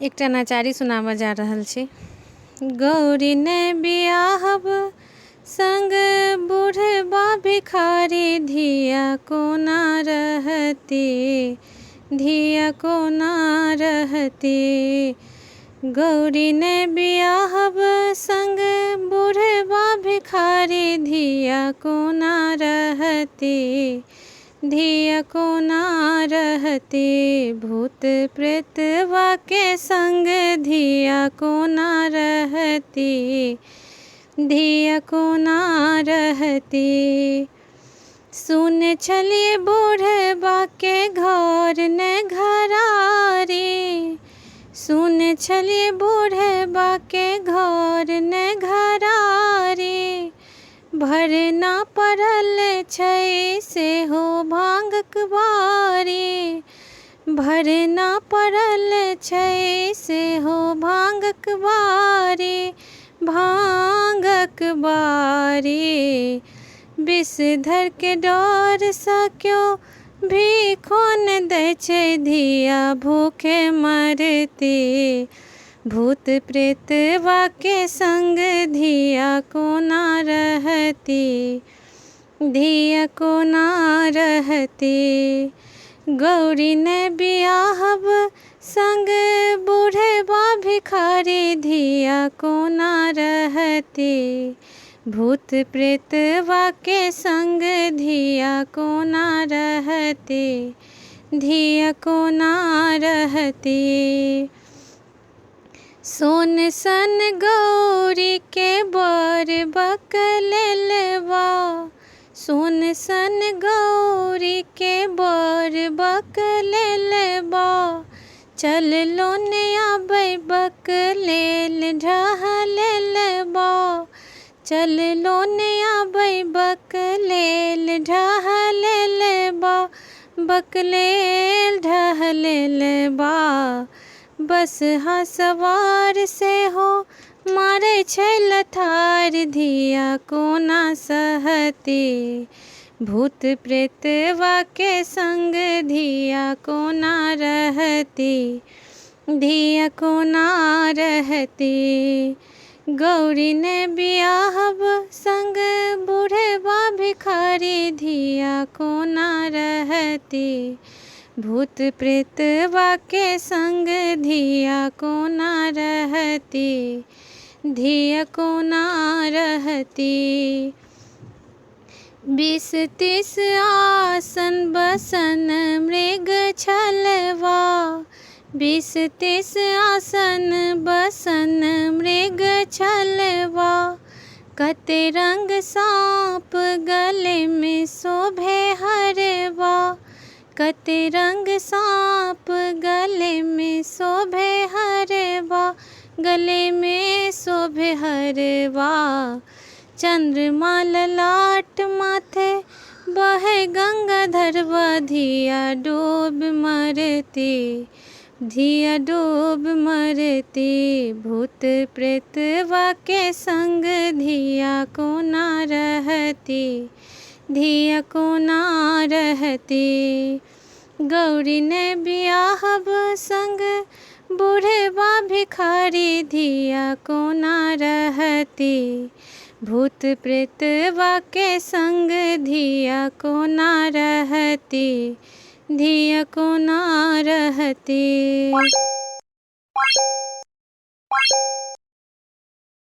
एकटा नचारी सुनाबऽ जा रहल छी। गौरी ने बियाहब संग बूढ़बा भिखारी, धिया कोना रहती, धिया कोना रहती। गौरी ने बियाहब संग बूढ़बा भिखारी, धिया कोना रहती, धिया कोना रहती। भूत प्रेतवा के संग धिया कोना रहती, धिया कोना रहती। सुन छलिए बूढ़बा के घर ने घरारी, सुन छलिए बूढ़बा के घर ने घरारी। भरना पड़ल छै सेहो भांगक बारी, भरना पड़ल छै सेहो भांगक बारी, भांगक बारी। विषधर के डर सँ क्यों भीखो न दै छै, धिया भूखे मरती। भूत प्रेतवा के संग धिया कोना रहती, धिया कोना रहती। गौरी ने बियाहब संग बूढ़बा भिखारी, धिया कोना रहती। भूत प्रेतवा के संग धिया कोना रहती, धिया कोना रहती। सोन सन गौरी के बर बकलेलवा, सोन सन गौरी के बर बकलेलवा। चललो ने आबै बकलेल ढहलेलवा, चललो ने आबै बकलेल ढहलेलवा, बकलेल ढहलेलवा। बसहा सवार सेहो मारै छै लथार, धिया कोना सहती। भूत प्रेतवा के संग धिया कोना रहती, धिया कोना रहती। गौरी ने बियाहब संग बूढ़बा भिखारी, धिया कोना रहती। भूत प्रेतवा के संग धिया कोना रहती, धिया कोना रहती। 20-30 आसन बसन मृग छलवा, 20-30 आसन बसन मृग छलवा। कते रंग साँप गले में शोभे हरवा, कते रंग साँप गले में शोभे हरवा, गले में शोभे हरवा। चंद्रमा ललाट माथे बहे गंगाधरवा, धिया डूब मरती, धिया डूब मरती। भूत प्रेतवा के संग धिया कोना रहती, धिया कोना रहती। गौरी ने बियाहब संग बूढ़बा भिखारी, धिया कोना रहती। भूत प्रेतवा के संग धिया कोना रहती, धिया कोना रहती।